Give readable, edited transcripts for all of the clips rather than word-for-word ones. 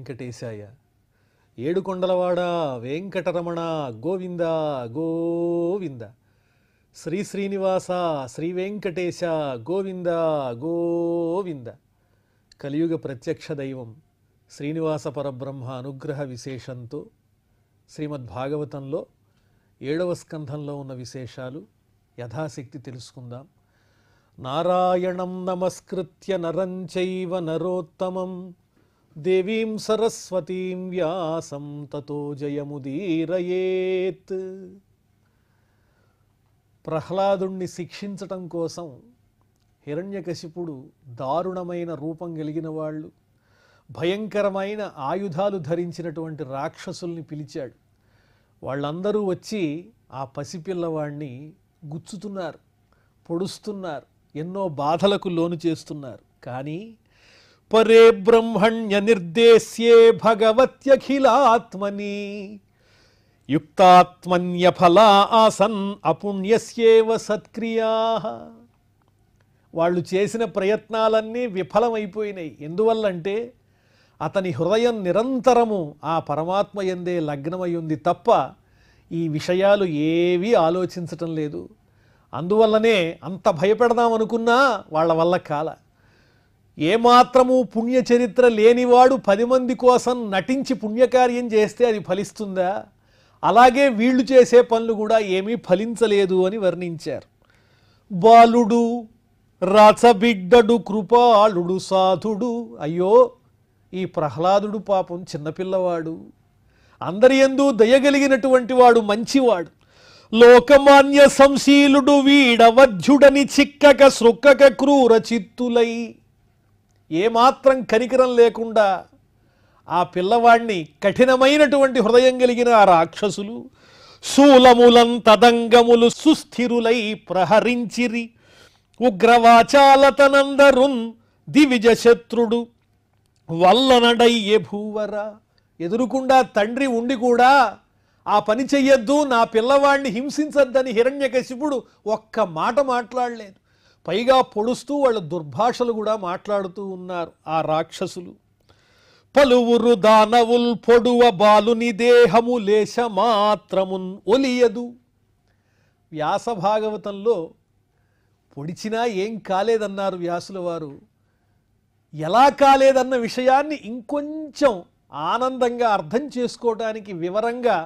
వెంకటేశాయ. ఏడుకొండలవాడ వెంకటరమణ గోవింద గోవింద. శ్రీ శ్రీనివాస శ్రీ వెంకటేశ గోవింద గోవింద. కలియుగ ప్రత్యక్ష దైవం శ్రీనివాస పరబ్రహ్మ అనుగ్రహ విశేషంతో శ్రీమద్భాగవతంలో 7వ స్కంధంలో ఉన్న విశేషాలు యథాశక్తి తెలుసుకుందాం. నారాయణం నమస్కృత్య నరం చైవ నరోత్తమం దేవీం సరస్వతీం వ్యాసం తతో జయముదీరయేత్. ప్రహ్లాదుణ్ణి శిక్షించటం కోసం హిరణ్యకశిపుడు దారుణమైన రూపం కలిగిన వాళ్ళు, భయంకరమైన ఆయుధాలు ధరించినటువంటి రాక్షసుల్ని పిలిచాడు. వాళ్ళందరూ వచ్చి ఆ పసిపిల్లవాడిని గుచ్చుతున్నారు, పొడుస్తున్నారు, ఎన్నో బాధలకు లోను చేస్తున్నారు. కానీ పరే బ్రహ్మణ్య నిర్దేశ్యే భగవత్యఖిలాత్మని యుక్తాత్మన్య ఫలా ఆసన్ అపుణ్యస్యేవ సత్క్రియా. వాళ్ళు చేసిన ప్రయత్నాలన్నీ విఫలమైపోయినాయి. ఎందువల్లంటే అతని హృదయం నిరంతరము ఆ పరమాత్మ యందే లగ్నమై ఉంది తప్ప ఈ విషయాలు ఏవీ ఆలోచించటం లేదు. అందువల్లనే అంత భయపెడదామనుకున్నా వాళ్ళ వల్ల కాల. ఏమాత్రము పుణ్యచరిత్ర లేనివాడు 10 మంది కోసం నటించి పుణ్యకార్యం చేస్తే అది ఫలిస్తుందా? అలాగే వీళ్ళు చేసే పనులు కూడా ఏమీ ఫలించలేదు అని వర్ణించారు. బాలుడు రాచబిడ్డడు కృపాళుడు సాధుడు. అయ్యో, ఈ ప్రహ్లాదుడు పాపం చిన్నపిల్లవాడు, అందరి యందు దయగలిగినటువంటి వాడు, మంచివాడు, లోకమాన్య సంశీలుడు వీడవధ్యుడని చిక్కక సృక్కక క్రూర చిత్తులై. ఏమాత్రం కనికరం లేకుండా ఆ పిల్లవాడిని కఠినమైనటువంటి హృదయం కలిగిన ఆ రాక్షసులు శూలములం తదంగములు సుస్థిరులై ప్రహరించిరి. ఉగ్రవాచాలతనందరున్ దివిజ శత్రుడు వల్లనడయ్యే భూవర. ఎదురుకుండా తండ్రి ఉండి కూడా ఆ పని చెయ్యొద్దు, నా పిల్లవాడిని హింసించద్దని హిరణ్యకశిపుడు ఒక్క మాట మాట్లాడలేదు. పైగా పొడుస్తూ వాళ్ళ దుర్భాషలు కూడా మాట్లాడుతూ ఉన్నారు ఆ రాక్షసులు. పలువురు దానవుల్ పొడువ బాలుని దేహము లేశ మాత్రమున్ ఒలియదు. వ్యాస భాగవతంలో పొడిచినా ఏం కాలేదన్నారు వ్యాసుల వారు. ఎలా కాలేదన్న విషయాన్ని ఇంకొంచెం ఆనందంగా అర్థం చేసుకోవడానికి వివరంగా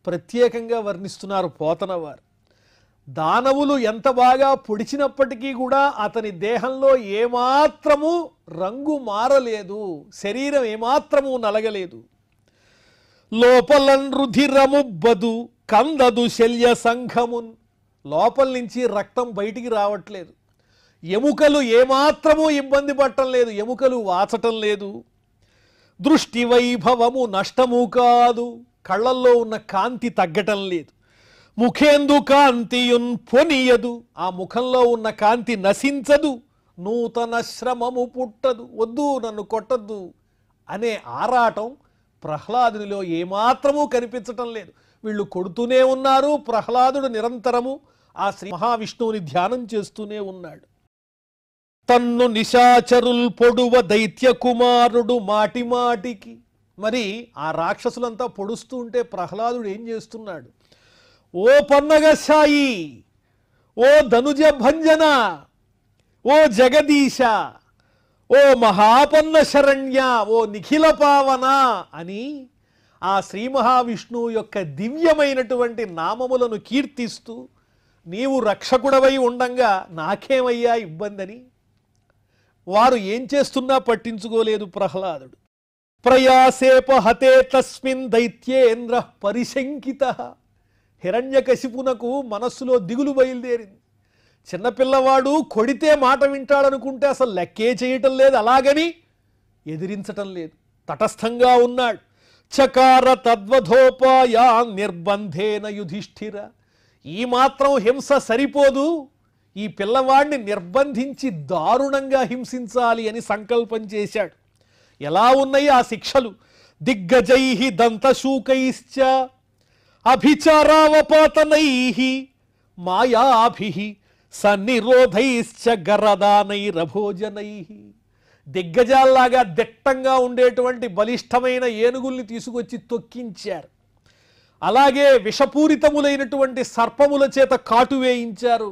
ప్రత్యేకంగా వర్ణిస్తున్నారు పోతన వారు. దానవులు ఎంత బాగా పొడిచినప్పటికీ కూడా అతని దేహంలో ఏమాత్రము రంగు మారలేదు, శరీరం ఏమాత్రము నలగలేదు. లోపలన్ రుధిరముబ్బదు కందదు శల్య సంఘమున్. లోపల నుంచి రక్తం బయటికి రావట్లేదు. ఎముకలు ఏమాత్రము ఇబ్బంది పడటం లేదు, ఎముకలు వాచటం లేదు. దృష్టి వైభవము నష్టము కాదు, కళ్ళల్లో ఉన్న కాంతి తగ్గటం లేదు. ముఖేందు కాంతియున్ పొనియదు, ఆ ముఖంలో ఉన్న కాంతి నశించదు. నూతన శ్రమము పుట్టదు, వద్దు నన్ను కొట్టద్దు అనే ఆరాటం ప్రహ్లాదునిలో ఏమాత్రము కనిపించటం లేదు. వీళ్ళు కొడుతూనే ఉన్నారు. ప్రహ్లాదుడు నిరంతరము ఆ శ్రీ మహావిష్ణువుని ధ్యానం చేస్తూనే ఉన్నాడు. తన్ను నిశాచరుల్ పొడువ దైత్య కుమారుడు మాటి మాటికి. మరి ఆ రాక్షసులంతా పొడుస్తూ ఉంటే ప్రహ్లాదుడు ఏం చేస్తున్నాడు? ఓ పన్నగశాయి, ఓ ధనుజ భంజన, ఓ జగదీశ, ఓ మహాపన్న శరణ్య, ఓ నిఖిల పావన అని ఆ శ్రీ మహావిష్ణువు యొక్క దివ్యమైనటువంటి నామములను కీర్తిస్తూ, నీవు రక్షకుడవై ఉండంగా నాకేమయ్యా ఇబ్బందని వారు ఏం చేస్తున్నా పట్టించుకోలేదు ప్రహ్లాదుడు. ప్రయాసేప హతే తస్మిన్ దైత్యేంద్ర పరిశంకిత. హిరణ్యకశిపునకు మనస్సులో దిగులు బయలుదేరింది. చిన్నపిల్లవాడు కొడితే మాట వింటాడనుకుంటే అసలు లెక్కే చేయటం లేదు, అలాగని ఎదిరించటం లేదు, తటస్థంగా ఉన్నాడు. చకార తద్వధోపాయా నిర్బంధేన యుధిష్ఠిర. ఈ మాత్రం హింస సరిపోదు, ఈ పిల్లవాడిని నిర్బంధించి దారుణంగా హింసించాలి అని సంకల్పం చేశాడు. ఎలా ఉన్నాయి ఆ శిక్షలు? దిగ్గజై దంతశూకైశ్చ అభిచారావపాతనై మాయాభి సన్నిరోధైశ్చ గరదానైరభోజనై. దిగ్గజాల్లాగా దిట్టంగా ఉండేటువంటి బలిష్టమైన ఏనుగుల్ని తీసుకొచ్చి తొక్కించారు. అలాగే విషపూరితములైనటువంటి సర్పముల చేత కాటు వేయించారు.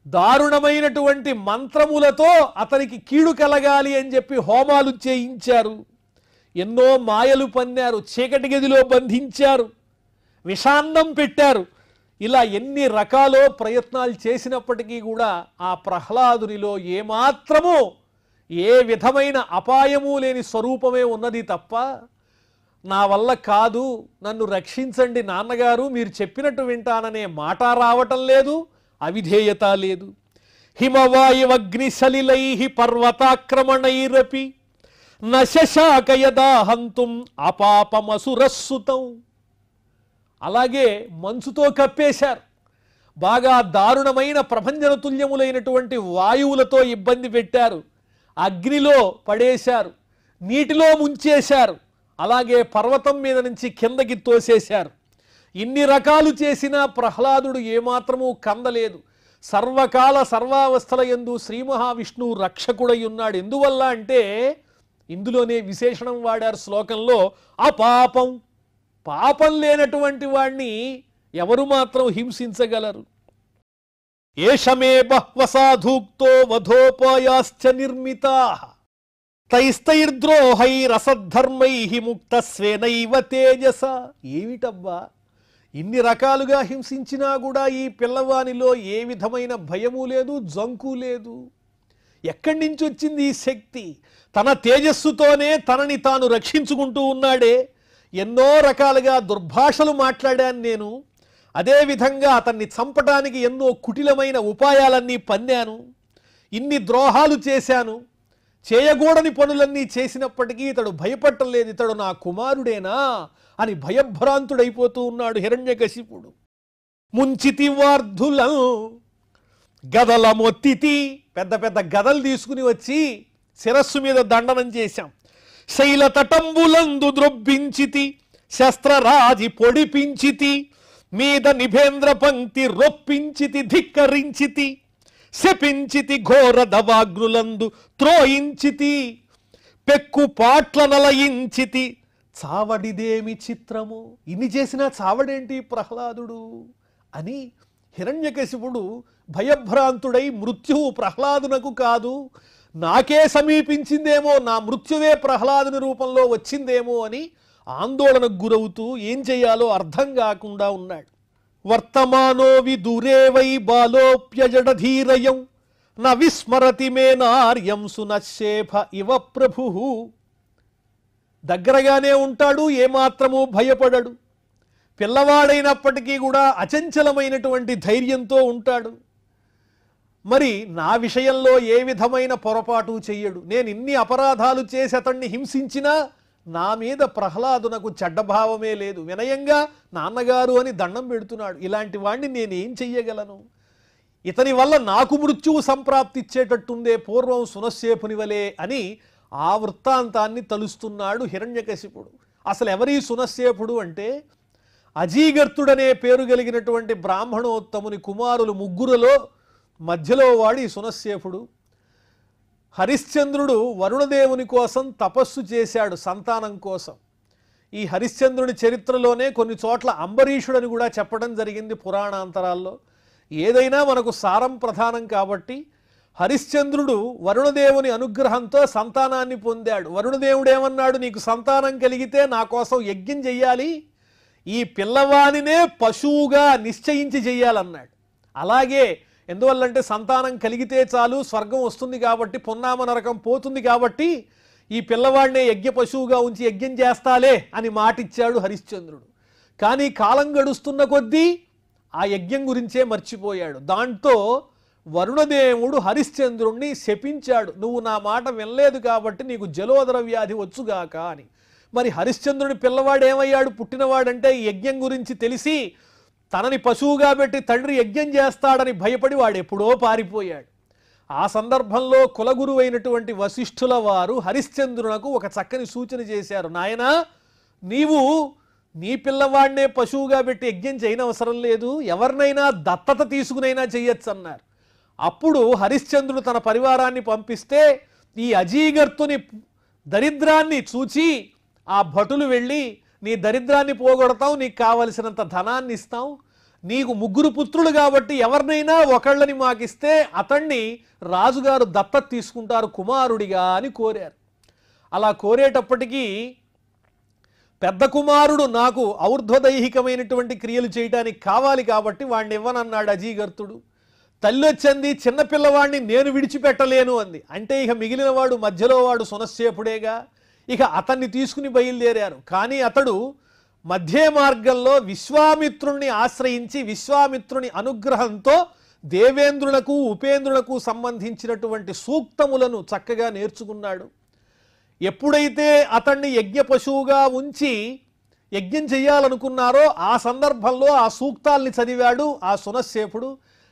దారుణమైనటువంటి మంత్రములతో అతనికి కీడు కలగాలి అని చెప్పి హోమాలు చేయించారు. ఎన్నో మాయలు పన్నారు, చీకటి గదిలో బంధించారు, విషాన్నం పెట్టారు. ఇలా ఎన్ని రకాలో ప్రయత్నాలు చేసినప్పటికీ కూడా ఆ ప్రహ్లాదునిలో ఏమాత్రమూ ఏ విధమైన అపాయము లేని స్వరూపమే ఉన్నది తప్ప, నా వల్ల కాదు, నన్ను రక్షించండి నాన్నగారు, మీరు చెప్పినట్టు వింటాననే మాట రావటం లేదు, అవిధేయత లేదు. హిమవాయువగ్నిశలిలై పర్వతాక్రమణైరపి నశశాక యదా హంతుం అపాపమసురస్సుతం. అలాగే మంచుతో కప్పేశారు, బాగా దారుణమైన ప్రభంజన తుల్యములైనటువంటి వాయువులతో ఇబ్బంది పెట్టారు, అగ్నిలో పడేశారు, నీటిలో ముంచేశారు, అలాగే పర్వతం మీద నుంచి కిందకి తోసేశారు. ఇన్ని రకాలు చేసినా ప్రహ్లాదుడు ఏమాత్రమూ కందలేదు. సర్వకాల సర్వావస్థల యందు శ్రీ మహావిష్ణువు రక్షకుడై ఉన్నాడు. ఎందువల్ల అంటే ఇందులోనే విశేషణం వాడారు శ్లోకంలో, అపాపం, పాపం లేనటువంటి వాణ్ణి ఎవరు మాత్రం హింసించగలరు. ఏషమే బహ్వసాధూక్తో వధోపాయాశ్చ నిర్మితాః తైస్తైర్ద్రోహైరసద్ధర్మై ముక్తస్వేనైవ తేజస. ఏమిటబ్బా, ఇన్ని రకాలుగా హింసించినా కూడా ఈ పిల్లవానిలో ఏ విధమైన భయము లేదు, జంకు లేదు. ఎక్కడి నుంచి వచ్చింది ఈ శక్తి? తన తేజస్సుతోనే తనని తాను రక్షించుకుంటూ ఉన్నాడే. ఎన్నో రకాలుగా దుర్భాషలు మాట్లాడాను నేను, అదేవిధంగా అతన్ని చంపడానికి ఎన్నో కుటిలమైన ఉపాయాలన్నీ పన్నాను, ఇన్ని ద్రోహాలు చేశాను, చేయకూడని పనులన్నీ చేసినప్పటికీ ఇతడు భయపట్టలేదు. ఇతడు నా కుమారుడేనా అని భయభ్రాంతుడైపోతూ ఉన్నాడు హిరణ్యకశిపుడు. ముంచితి వార్ధులం గదల మొత్తితి, పెద్ద పెద్ద గదలు తీసుకుని వచ్చి శిరస్సు మీద దండనం చేశాం. శైల తటంబులందు ద్రొబ్బించితి శస్త్రరాజి పొడిపించితి మీద నిభేంద్ర పంక్తి రొప్పించితి ధిక్కరించితి శపించితి ఘోర దవాగ్నులందు త్రోయించితి పెక్కు పాట్ల నలయించితి చావడిదేమి చిత్రము. ఇన్ని చేసినా చావడేంటి ప్రహ్లాదుడు అని హిరణ్యకశిపుడు భయభ్రాంతుడై మృత్యువు ప్రహ్లాదునకు కాదు, నాకే సమీపించిందేమో, నా మృత్యువే ప్రహ్లాదుని రూపంలో వచ్చిందేమో అని ఆందోళనకు గురవుతూ ఏం చేయాలో అర్థం కాకుండా ఉన్నాడు. వర్తమానో విదూరే వై బాలోప్యజడధీరయం న విస్మరతి మే నార్యం సునశ్శేఫ ఇవ ప్రభు. దగ్గరగానే ఉంటాడు, ఏమాత్రమూ భయపడడు, పిల్లవాడైనప్పటికీ కూడా అచంచలమైనటువంటి ధైర్యంతో ఉంటాడు. మరి నా విషయంలో ఏ విధమైన పొరపాటు చెయ్యడు. నేను ఇన్ని అపరాధాలు చేసి అతన్ని హింసించినా నా మీద ప్రహ్లాదునకు చెడ్డభావమే లేదు. వినయంగా నాన్నగారు అని దండం పెడుతున్నాడు. ఇలాంటి వాణ్ణి నేనేం చెయ్యగలను? ఇతని వల్ల నాకు మృత్యువు సంప్రాప్తిచ్చేటట్టుందే పూర్వం సునశ్శేపుని వలే అని ఆ వృత్తాంతాన్ని తలుస్తున్నాడు హిరణ్యకశిపుడు. అసలు ఎవరి సునశ్శేపుడు అంటే అజీగర్తుడనే పేరు కలిగినటువంటి బ్రాహ్మణోత్తముని కుమారులు ముగ్గురులో మధ్యలో వాడి సునశ్శేపుడు. హరిశ్చంద్రుడు వరుణదేవుని కోసం తపస్సు చేశాడు సంతానం కోసం. ఈ హరిశ్చంద్రుని చరిత్రలోనే కొన్ని చోట్ల అంబరీషుడని కూడా చెప్పడం జరిగింది పురాణాంతరాల్లో. ఏదైనా మనకు సారం ప్రధానం కాబట్టి హరిశ్చంద్రుడు వరుణదేవుని అనుగ్రహంతో సంతానాన్ని పొందాడు. వరుణదేవుడు ఏమన్నాడు, నీకు సంతానం కలిగితే నా కోసం యజ్ఞం చెయ్యాలి, ఈ పిల్లవానినే పశువుగా నిశ్చయించి చెయ్యాలన్నాడు. అలాగే ఎందువల్లంటే సంతానం కలిగితే చాలు స్వర్గం వస్తుంది కాబట్టి, పొన్నామ నరకం పోతుంది కాబట్టి ఈ పిల్లవాడినే యజ్ఞ పశువుగా ఉంచి యజ్ఞం చేస్తాలే అని మాటిచ్చాడు హరిశ్చంద్రుడు. కానీ కాలం గడుస్తున్న కొద్దీ ఆ యజ్ఞం గురించే మర్చిపోయాడు. దాంతో వరుణదేవుడు హరిశ్చంద్రుణ్ణి శపించాడు, నువ్వు నా మాట వినలేదు కాబట్టి నీకు జలోదర వ్యాధి వచ్చుగాక అని. మరి హరిశ్చంద్రుని పిల్లవాడు ఏమయ్యాడు? పుట్టినవాడంటే యజ్ఞం గురించి తెలిసి తనని పశువుగా పెట్టి తండ్రి యజ్ఞం చేస్తాడని భయపడి వాడు ఎప్పుడో పారిపోయాడు. ఆ సందర్భంలో కులగురువు అయినటువంటి వశిష్ఠుల వారు హరిశ్చంద్రునకు ఒక చక్కని సూచన చేశారు. నాయనా, నీవు నీ పిల్లవాడినే పశువుగా పెట్టి యజ్ఞం చేయనవసరం లేదు, ఎవరినైనా దత్తత తీసుకునైనా చెయ్యొచ్చు అన్నారు. అప్పుడు హరిశ్చంద్రుడు తన పరివారాన్ని పంపిస్తే ఈ అజీగర్తుని దరిద్రాన్ని చూచి ఆ భటులు వెళ్ళి నీ దరిద్రాన్ని పోగొడతాం, నీకు కావలసినంత ధనాన్ని ఇస్తాం, నీకు 3 పుత్రులు కాబట్టి ఎవరినైనా ఒకళ్ళని మాకిస్తే అతన్ని రాజుగారు దత్తత తీసుకుంటారు కుమారుడిగా అని కోరారు. అలా కోరేటప్పటికీ పెద్ద కుమారుడు నాకు ఔర్ధ్వదైహికమైనటువంటి క్రియలు చేయడానికి కావాలి కాబట్టి వాడిని ఇవ్వనన్నాడు అజీగర్తుడు. తల్లి వచ్చింది, చిన్నపిల్లవాడిని నేను విడిచిపెట్టలేను అంది. అంటే ఇక మిగిలిన వాడు మధ్యలో వాడు సునశ్చేపుడేగా, ఇక అతన్ని తీసుకుని బయలుదేరారు. కానీ అతడు మధ్య మార్గంలో విశ్వామిత్రుణ్ణి ఆశ్రయించి విశ్వామిత్రుని అనుగ్రహంతో దేవేంద్రులకు ఉపేంద్రులకు సంబంధించినటువంటి సూక్తములను చక్కగా నేర్చుకున్నాడు. ఎప్పుడైతే అతన్ని యజ్ఞ పశువుగా ఉంచి యజ్ఞం చేయాలనుకున్నారో ఆ సందర్భంలో ఆ సూక్తాల్ని చదివాడు ఆ సునశ్శేపుడు.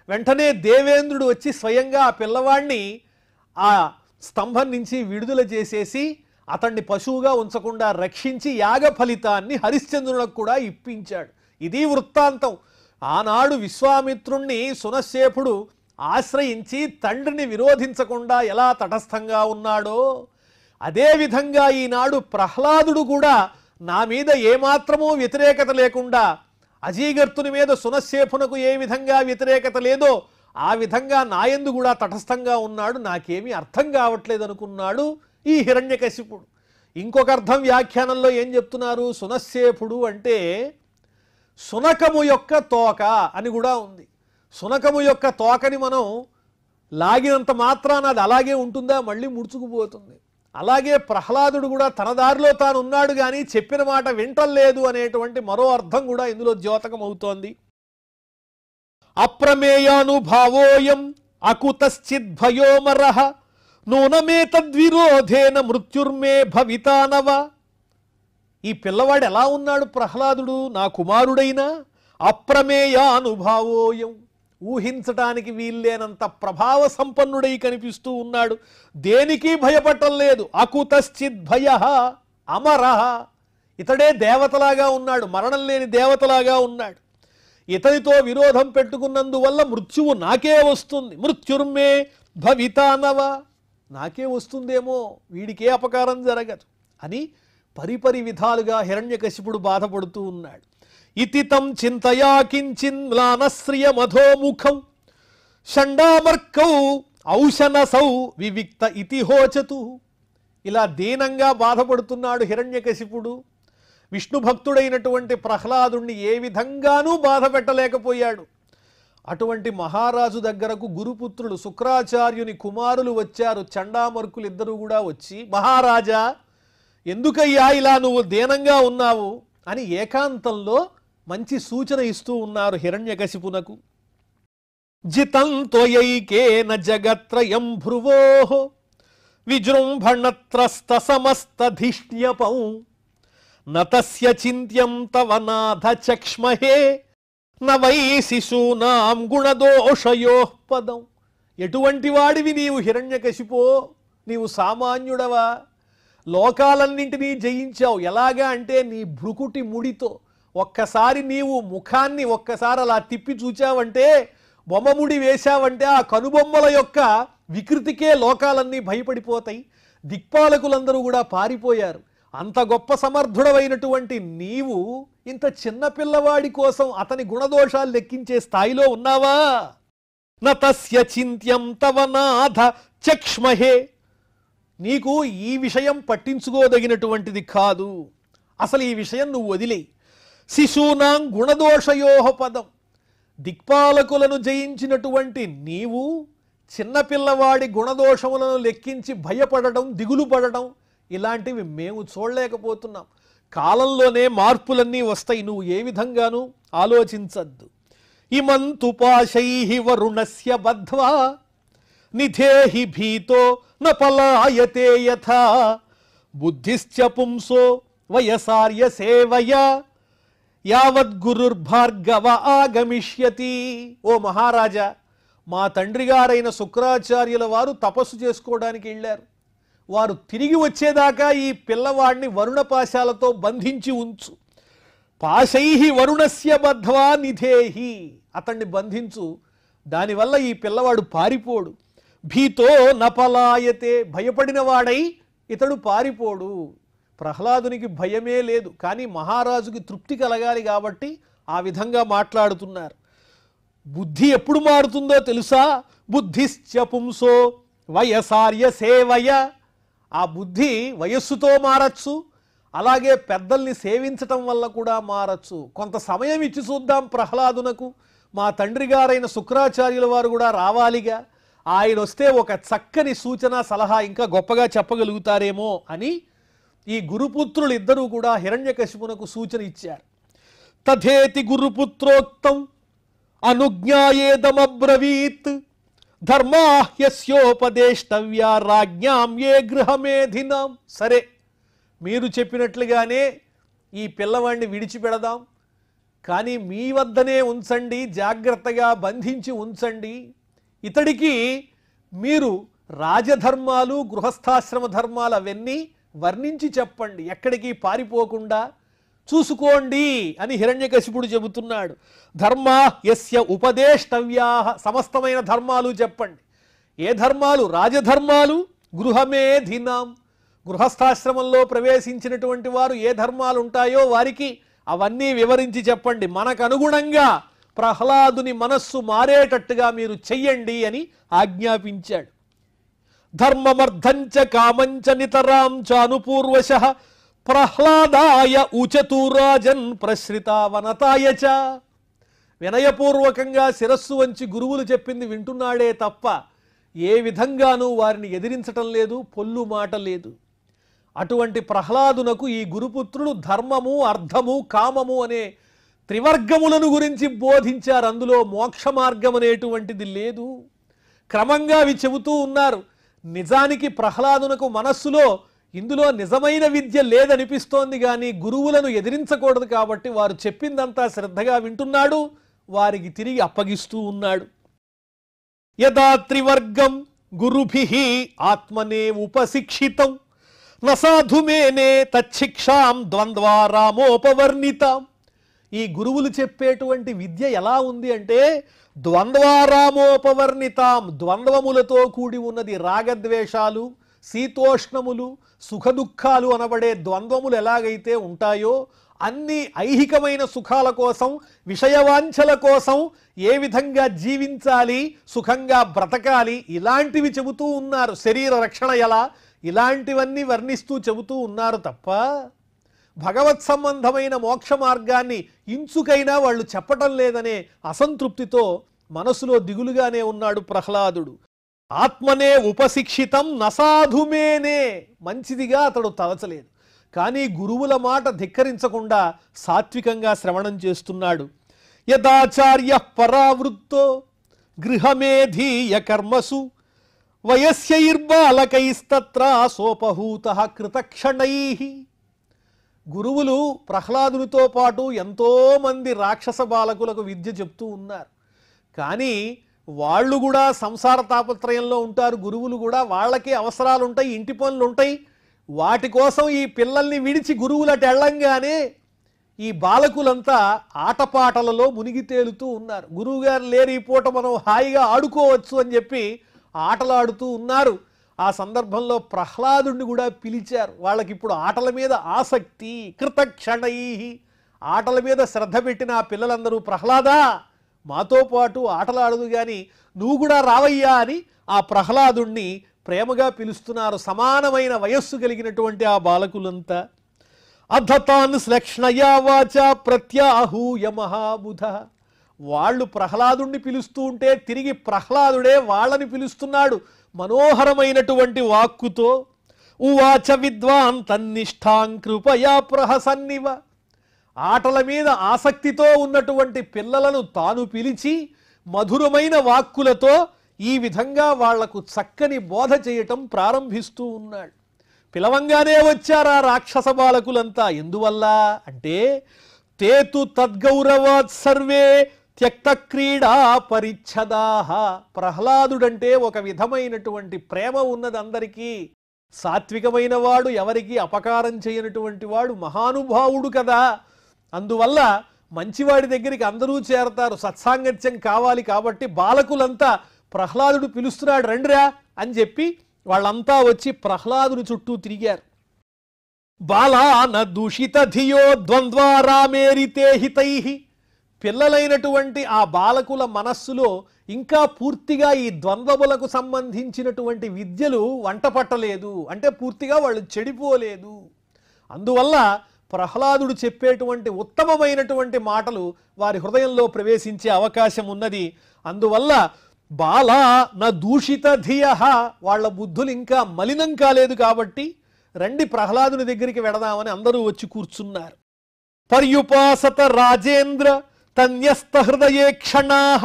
వెంటనే దేవేంద్రుడు వచ్చి స్వయంగా ఆ పిల్లవాడిని ఆ స్తంభం నుంచి విడుదల చేసేసి అతన్ని పశువుగా ఉంచకుండా రక్షించి యాగ ఫలితాన్ని హరిశ్చంద్రులకు కూడా ఇప్పించాడు. ఇది వృత్తాంతం. ఆనాడు విశ్వామిత్రుణ్ణి సునశ్శేపుడు ఆశ్రయించి తండ్రిని విరోధించకుండా ఎలా తటస్థంగా ఉన్నాడో అదేవిధంగా ఈనాడు ప్రహ్లాదుడు కూడా నా మీద ఏమాత్రమూ వ్యతిరేకత లేకుండా అజీగర్తుని మీద సునశ్శేపునకు ఏ విధంగా వ్యతిరేకత లేదో ఆ విధంగా నాయందు కూడా తటస్థంగా ఉన్నాడు, నాకేమీ అర్థం కావట్లేదు అనుకున్నాడు ఈ హిరణ్యకశిపుడు. ఇంకొక అర్థం వ్యాఖ్యానంలో ఏం చెప్తున్నారు, సునశ్శేపుడు అంటే సునకము యొక్క తోక అని కూడా ఉంది. సునకము యొక్క తోకని మనం లాగినంత మాత్రాన అది అలాగే ఉంటుందా, మళ్ళీ ముడుచుకుపోతుంది. అలాగే ప్రహ్లాదుడు కూడా తన దారిలో తాను ఉన్నాడు కానీ చెప్పిన మాట వింటలేదు అనేటువంటి మరో అర్థం కూడా ఇందులో ద్యోతకం అవుతోంది. అప్రమేయానుభావోయం అకుతశ్చిద్భయోమరః నూనమేతద్విరోధేన మృత్యుర్మే భవితానవ. ఈ పిల్లవాడు ఎలా ఉన్నాడు ప్రహ్లాదుడు, నా కుమారుడైనా అప్రమేయానుభావోయం, ఊహించటానికి వీల్లేనంత ప్రభావ సంపన్నుడై కనిపిస్తూ ఉన్నాడు, దేనికి భయపడలేదు. అకుతశ్చిద్భయః అమరః, ఇతడే దేవతలాగా ఉన్నాడు, మరణం లేని దేవతలాగా ఉన్నాడు. ఇతనితో విరోధం పెట్టుకున్నందువల్ల మృత్యువు నాకే వస్తుంది, మృత్యుర్మే భవితానవ, నాకే వస్తుందేమో, వీడికే అపకారం జరగదు అని పరిపరి విధాలుగా హిరణ్యకశిపుడు బాధపడుతూ ఉన్నాడు. ఇతి తం చింతయా కించిన్ మ్లానశ్రియమధోముఖౌ షండామర్కౌ ఔషనసౌ వివిక్త ఇతి హోచతు. ఇలా దీనంగా బాధపడుతున్నాడు హిరణ్యకశిపుడు. విష్ణు భక్తుడైనటువంటి ప్రహ్లాదుణ్ణి ఏ విధంగానూ బాధ పెట్టలేకపోయాడు. అటువంటి మహారాజు దగ్గరకు గురుపుత్రులు శుక్రాచార్యుని కుమారులు వచ్చారు. చండామర్కులు ఇద్దరు కూడా వచ్చి, మహారాజా ఎందుకయ్యా ఇలా నువ్వు దీనంగా ఉన్నావు అని ఏకాంతంలో మంచి సూచన ఇస్తూ ఉన్నారు హిరణ్యకశిపునకు. జితం త్వయైకేన జగత్రయం భ్రువోః విజృంభణత్రస్త సమస్తధిష్ణ్యపౌ నతస్య చింత్యం తవ నాథ చక్ష్మహే నవై శిశూనాం గుణదోషయోః పదం. ఎటువంటి వాడివి నీవు హిరణ్యకశిపో, నీవు సామాన్యుడవా? లోకాలన్నింటినీ జయించావు. ఎలాగా అంటే నీ భృకుటి ముడితో. ఒక్కసారి నీవు ముఖాన్ని ఒక్కసారి అలా తిప్పి చూచావంటే, బొమ్మముడి వేశావంటే ఆ కనుబొమ్మల యొక్క వికృతికే లోకాలన్నీ భయపడిపోతాయి. దిక్పాలకులందరూ కూడా పారిపోయారు. అంత గొప్ప సమర్థుడవైనటువంటి నీవు ఇంత చిన్నపిల్లవాడి కోసం అతని గుణదోషాలు లెక్కించే స్థాయిలో ఉన్నావా? నతస్య చింత్యం తవ నాథ చక్ష్మహే, నీకు ఈ విషయం పట్టించుకోదగినటువంటిది కాదు, అసలు ఈ విషయం నువ్వు వదిలేయి. శిశూనాం గుణదోషయోః పదం, దిక్పాలకులను జయించినటువంటి నీవు చిన్నపిల్లవాడి గుణదోషములను లెక్కించి భయపడడం, దిగులు పడడం ఇలాంటివి మేము చూడలేకపోతున్నాం. కాలంలోనే మార్పులన్నీ వస్తాయి, నువ్వు ఏ విధంగానూ ఆలోచించద్దు. ఇమంతు పాశైః వరుణస్య బద్ధ్వా నిధేహి భీతో న పలాయతే యథా బుద్ధిశ్చ పుంసో వయసార్య సేవయా యావద్గురుర్భార్గవ ఆగమిష్యతి. ఓ మహారాజా, మా తండ్రి గారైన శుక్రాచార్యుల వారు తపస్సు చేసుకోవడానికి వెళ్ళారు. వారు తిరిగి వచ్చేదాకా ఈ పిల్లవాడిని వరుణపాశాలతో బంధించి ఉంచు. పాశైః వరుణస్య బద్ధ్వా నిధేహి, అతన్ని బంధించు, దానివల్ల ఈ పిల్లవాడు పారిపోడు. భీతో నపలాయతే, భయపడిన వాడై ఇతడు పారిపోడు. ప్రహ్లాదునికి భయమే లేదు, కానీ మహారాజుకి తృప్తి కలగాలి కాబట్టి ఆ విధంగా మాట్లాడుతున్నారు. బుద్ధి ఎప్పుడు మారుతుందో తెలుసా? బుద్ధిశ్చ పుంసో వయసార్య సేవయ. ఆ బుద్ధి వయస్సుతో మారచ్చు, అలాగే పెద్దల్ని సేవించటం వల్ల కూడా మారచ్చు. కొంత సమయం ఇచ్చి చూద్దాం ప్రహ్లాదునకు. మా తండ్రి గారైన శుక్రాచార్యుల వారు కూడా రావాలిగా, ఆయన వస్తే ఒక చక్కని సూచన సలహా ఇంకా గొప్పగా చెప్పగలుగుతారేమో అని ఈ గురుపుత్రులు ఇద్దరూ కూడా హిరణ్యకశిపునకు సూచన ఇచ్చారు. తథేతి గురుపుత్రోక్తం అనుజ్ఞాయేదమబ్రవీత్ ధర్మాహ్యస్యోపదేష్టవ్యా రాజ్ఞాం ఏ గృహమేధినాం. సరే, మీరు చెప్పినట్లుగానే ఈ పిల్లవాడిని విడిచిపెడదాం, కానీ మీ వద్దనే ఉంచండి, జాగ్రత్తగా బంధించి ఉంచండి. ఇతడికి మీరు రాజధర్మాలు గృహస్థాశ్రమ ధర్మాలు అవన్నీ వర్ణించి చెప్పండి, ఎక్కడికి పారిపోకుండా చూసుకోండి అని హిరణ్యకశిపుడు చెబుతున్నాడు. ధర్మా యస్య ఉపదేష్టవ్యా, సమస్తమైన ధర్మాలు చెప్పండి. ఏ ధర్మాలు? రాజధర్మాలు. గృహమేధినాం, గృహస్థాశ్రమంలో ప్రవేశించినటువంటి వారు ఏ ధర్మాలు ఉంటాయో వారికి అవన్నీ వివరించి చెప్పండి. మనకు అనుగుణంగా ప్రహ్లాదుని మనస్సు మారేటట్టుగా మీరు చెయ్యండి అని ఆజ్ఞాపించాడు. ధర్మమర్థంచ కామంచ నితరాం చానుపూర్వశ ప్రహ్లాదాయ ఉచతు రాజన్ ప్రశ్రితావనతాయ చ. వినయపూర్వకంగా శిరస్సు వంచి గురువులు చెప్పింది వింటున్నాడే తప్ప ఏ విధంగానూ వారిని ఎదిరించటం లేదు, పొల్లు మాట లేదు. అటువంటి ప్రహ్లాదునకు ఈ గురుపుత్రులు ధర్మము, అర్థము, కామము అనే త్రివర్గములను గురించి బోధించారు. అందులో మోక్ష మార్గం అనేటువంటిది లేదు. క్రమంగా అవి చెబుతూ ఉన్నారు. నిజానికి ప్రహ్లాదునకు మనస్సులో ఇందులో నిజమైన విద్య లేదనిపిస్తోంది, కానీ గురువులను ఎదిరించకూడదు కాబట్టి వారు చెప్పిందంతా శ్రద్ధగా వింటున్నాడు, వారికి తిరిగి అప్పగిస్తూ ఉన్నాడు. యదా త్రివర్గం గురుభిః ఆత్మనే ఉపశిక్షితం నసాధుమేనే తచ్చిక్షాం ద్వంద్వారామోపవర్ణితాం. ఈ గురువులు చెప్పేటువంటి విద్య ఎలా ఉంది అంటే ద్వంద్వారామోపవర్ణితాం, ద్వంద్వములతో కూడి ఉన్నది. రాగద్వేషాలు, శీతోష్ణములు, సుఖదుఖాలు అనబడే ద్వంద్వములు ఎలాగైతే ఉంటాయో అన్ని ఐహికమైన సుఖాల కోసం, విషయవాంఛల కోసం ఏ విధంగా జీవించాలి, సుఖంగా బ్రతకాలి, ఇలాంటివి చెబుతూ ఉన్నారు. శరీర రక్షణ ఎలా, ఇలాంటివన్నీ వర్ణిస్తూ చెబుతూ ఉన్నారు తప్ప భగవత్ సంబంధమైన మోక్ష మార్గాన్ని ఇంచుకైనా వాళ్ళు చెప్పటం లేదనే అసంతృప్తితో మనసులో దిగులుగానే ఉన్నాడు ప్రహ్లాదుడు. ఆత్మనే ఉపశిక్షితం నసాధుమేనే, మంచిదిగా అతడు తలచలేదు, కానీ గురువుల మాట ధిక్కరించకుండా సాత్వికంగా శ్రవణం చేస్తున్నాడు. యదాచార్య పరావృత్తో గృహమేధీయ కర్మసు వయస్యైర్బాలకైస్తత్ర సోపహూతః కృతక్షణైః. గురువులు ప్రహ్లాదునితో పాటు ఎంతోమంది రాక్షస బాలకులకు విద్య చెప్తూ ఉన్నారు, కానీ వాళ్ళు కూడా సంసార తాపత్రయంలో ఉంటారు. గురువులు కూడా వాళ్ళకి అవసరాలు ఉంటాయి, ఇంటి పనులు ఉంటాయి. వాటి కోసం ఈ పిల్లల్ని విడిచి గురువులట వెళ్ళంగానే ఈ బాలకులంతా ఆటపాటలలో మునిగి తేలుతూ ఉన్నారు. గురువుగారు లేరు, ఈ పూట మనం హాయిగా ఆడుకోవచ్చు అని చెప్పి ఆటలాడుతూ ఉన్నారు. ఆ సందర్భంలో ప్రహ్లాదుడిని కూడా పిలిచారు. వాళ్ళకి ఇప్పుడు ఆటల మీద ఆసక్తి. కృతక్షణై, ఆటల మీద శ్రద్ధ పెట్టిన ఆ పిల్లలందరూ ప్రహ్లాదా మాతో పాటు ఆటలాడదు కానీ నువ్వు కూడా రావయ్యా అని ఆ ప్రహ్లాదుణ్ణి ప్రేమగా పిలుస్తున్నారు. సమానమైన వయస్సు కలిగినటువంటి ఆ బాలకులంతా. అధతాన్ శ్లక్ష్ణయా వాచ ప్రత్యాహూయ మహాబుధ. వాళ్ళు ప్రహ్లాదుణ్ణి పిలుస్తూ ఉంటే తిరిగి ప్రహ్లాదుడే వాళ్ళని పిలుస్తున్నాడు మనోహరమైనటువంటి వాక్కుతో. ఉవాచ విద్వాన్ తన్నిష్టాం కృపయా ప్రహసన్నివ. ఆటల మీద ఆసక్తితో ఉన్నటువంటి పిల్లలను తాను పిలిచి మధురమైన వాక్కులతో ఈ విధంగా వాళ్లకు చక్కని బోధ చేయటం ప్రారంభిస్తూ ఉన్నాడు. పిలవంగానే వచ్చారా రాక్షస బాలకులంతా. ఎందువల్ల అంటే తేతు తద్గౌరవాత్ సర్వే త్యక్త క్రీడా పరిచ్ఛదాః. ప్రహ్లాదుడంటే ఒక విధమైనటువంటి ప్రేమ ఉన్నది అందరికీ. సాత్వికమైన వాడు, ఎవరికి అపకారం చేయనటువంటి వాడు, మహానుభావుడు కదా. అందువల్ల మంచివాడి దగ్గరికి అందరూ చేరతారు, సత్సాంగత్యం కావాలి. కాబట్టి బాలకులంతా ప్రహ్లాదుడు పిలుస్తున్నాడు రండిరా అని చెప్పి వాళ్ళంతా వచ్చి ప్రహ్లాదుని చుట్టూ తిరిగారు. బాలాన దూషిత ధియో ద్వంద్వారామేరితే హితైః. పిల్లలైనటువంటి ఆ బాలకుల మనస్సులో ఇంకా పూర్తిగా ఈ ద్వంద్వములకు సంబంధించినటువంటి విద్యలు వంట పట్టలేదు, అంటే పూర్తిగా వాళ్ళు చెడిపోలేదు. అందువల్ల ప్రహ్లాదుడు చెప్పేటువంటి ఉత్తమమైనటువంటి మాటలు వారి హృదయంలో ప్రవేశించే అవకాశం ఉన్నది. అందువల్ల బాలా న దూషిత ధియ, వాళ్ళ బుద్ధులు ఇంకా మలినం కాలేదు కాబట్టి రండి ప్రహ్లాదుని దగ్గరికి వెడదామని అందరూ వచ్చి కూర్చున్నారు. పర్యుపాసత రాజేంద్ర తన్యస్త హృదయే క్షణాః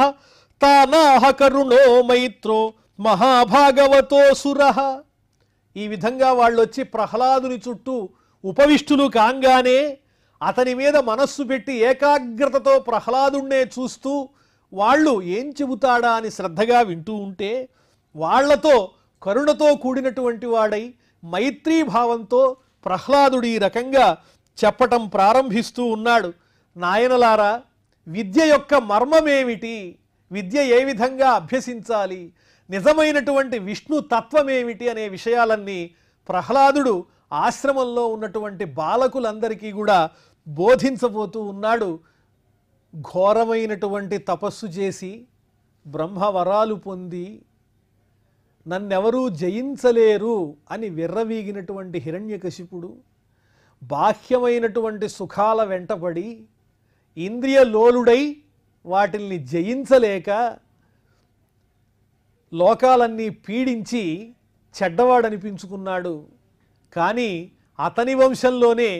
తానాహ కరుణో మైత్రో మహాభాగవతో సురః. ఈ విధంగా వాళ్ళు వచ్చి ప్రహ్లాదుని చుట్టూ ఉపవిష్టులు కాంగానే అతని మీద మనస్సు పెట్టి ఏకాగ్రతతో ప్రహ్లాదుణ్ణే చూస్తూ వాళ్ళు ఏం చెబుతాడా అని శ్రద్ధగా వింటూ ఉంటే వాళ్లతో కరుణతో కూడినటువంటి వాడై మైత్రీభావంతో ప్రహ్లాదుడు ఈ రకంగా చెప్పటం ప్రారంభిస్తూ ఉన్నాడు. నాయనలారా, విద్య యొక్క మర్మమేమిటి, విద్య ఏ విధంగా అభ్యసించాలి, నిజమైనటువంటి విష్ణు తత్వమేమిటి అనే విషయాలన్నీ ప్రహ్లాదుడు ఆశ్రమంలో ఉన్నటువంటి బాలకులందరికీ కూడా బోధించబోతూ ఉన్నాడు. ఘోరమైనటువంటి తపస్సు చేసి బ్రహ్మవరాలు పొంది నన్నెవరూ జయించలేరు అని విర్రవీగినటువంటి హిరణ్యకశిపుడు బాహ్యమైనటువంటి సుఖాల వెంటపడి ఇంద్రియలోలుడై వాటిల్ని జయించలేక లోకాలన్నీ పీడించి చెడ్డవాడనిపించుకున్నాడు. కానీ అతని వంశంలోనే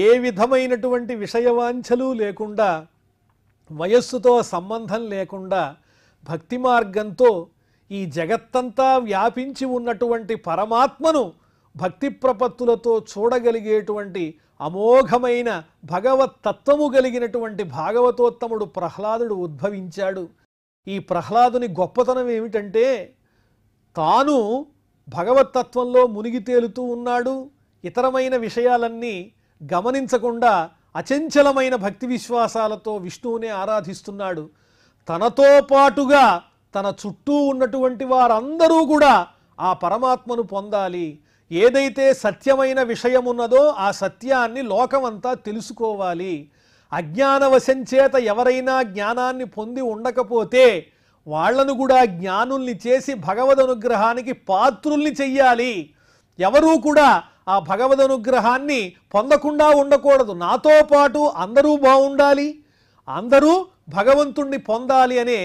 ఏ విధమైనటువంటి విషయవాంఛలు లేకుండా, వయస్సుతో సంబంధం లేకుండా భక్తి మార్గంతో ఈ జగత్తంతా వ్యాపించి ఉన్నటువంటి పరమాత్మను భక్తి ప్రపత్తులతో చూడగలిగేటువంటి అమోఘమైన భగవత్ తత్వము కలిగినటువంటి భాగవతోత్తముడు ప్రహ్లాదుడు ఉద్భవించాడు. ఈ ప్రహ్లాదుని గొప్పతనం ఏమిటంటే తాను భగవత్తత్వంలో మునిగి తేలుతూ ఉన్నాడు. ఇతరమైన విషయాలన్నీ గమనించకుండా అచంచలమైన భక్తి విశ్వాసాలతో విష్ణువునే ఆరాధిస్తున్నాడు. తనతో పాటుగా తన చుట్టూ ఉన్నటువంటి వారందరూ కూడా ఆ పరమాత్మను పొందాలి. ఏదైతే సత్యమైన విషయమున్నదో ఆ సత్యాన్ని లోకమంతా తెలుసుకోవాలి. అజ్ఞానవశం చేత ఎవరైనా జ్ఞానాన్ని పొంది ఉండకపోతే వాళ్లను కూడా జ్ఞానుల్ని చేసి భగవద్ అనుగ్రహానికి పాత్రుల్ని చెయ్యాలి. ఎవరూ కూడా ఆ భగవద్ అనుగ్రహాన్ని పొందకుండా ఉండకూడదు. నాతో పాటు అందరూ బాగుండాలి, అందరూ భగవంతుణ్ణి పొందాలి అనే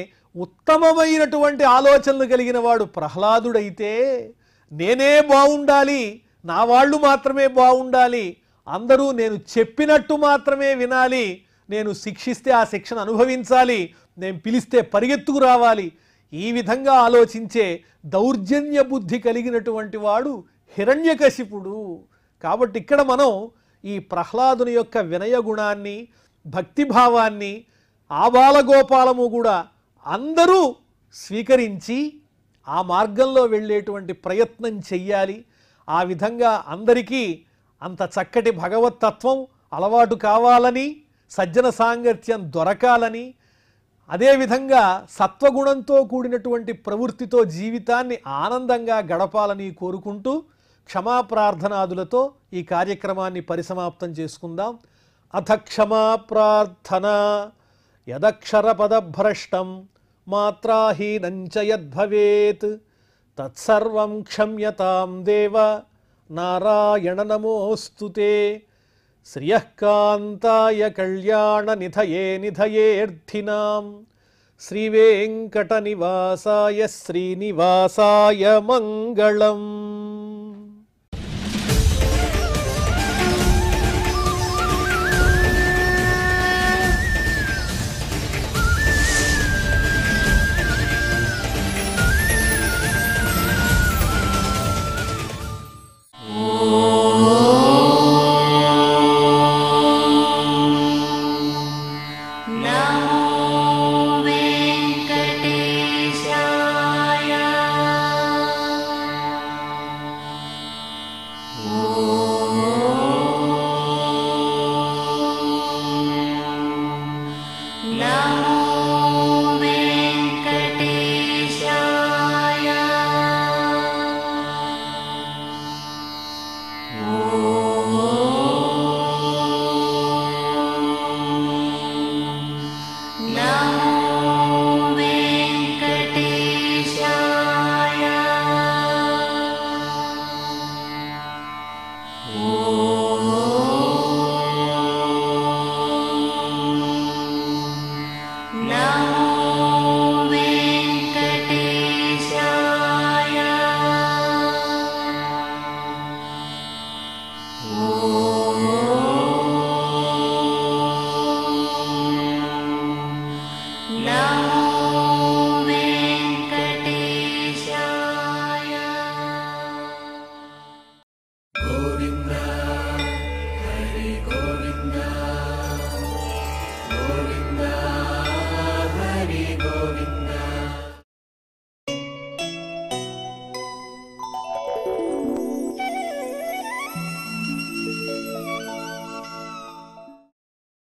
ఉత్తమమైనటువంటి ఆలోచనలు కలిగిన వాడు ప్రహ్లాదుడైతే, నేనే బాగుండాలి, నా వాళ్ళు మాత్రమే బాగుండాలి, అందరూ నేను చెప్పినట్టు మాత్రమే వినాలి, నేను శిక్షిస్తే ఆ శిక్షను అనుభవించాలి, నేను పిలిస్తే పరిగెత్తుకు రావాలి, ఈ విధంగా ఆలోచించే దౌర్జన్య బుద్ధి కలిగినటువంటి వాడు హిరణ్యకశిపుడు. కాబట్టి ఇక్కడ మనం ఈ ప్రహ్లాదుని యొక్క వినయ గుణాన్ని, భక్తిభావాన్ని, ఆబాలగోపాలము కూడా అందరూ స్వీకరించి ఆ మార్గంలో వెళ్ళేటువంటి ప్రయత్నం చెయ్యాలి. ఆ విధంగా అందరికీ అంత చక్కటి భగవత్తత్వం అలవాటు కావాలని, సజ్జన సాంగత్యం దొరకాలని, అదేవిధంగా సత్వగుణంతో కూడినటువంటి ప్రవృత్తితో జీవితాన్ని ఆనందంగా గడపాలని కోరుకుంటూ క్షమాప్రార్థనాదులతో ఈ కార్యక్రమాన్ని పరిసమాప్తం చేసుకుందాం. అథ క్షమాప్రార్థన. యదక్షరపదభ్రష్టం మాత్రాహీనంచ యద్భవేత్ తత్సర్వం క్షమ్యతాం దేవ నారాయణ నమోస్తుతే. శ్రియఃకాంతాయ కళ్యాణనిధయే నిధయేర్థినాం శ్రీవేంకటనివాసాయ శ్రీనివాసాయ మంగళం. నమో వెంకటేశాయ. నమో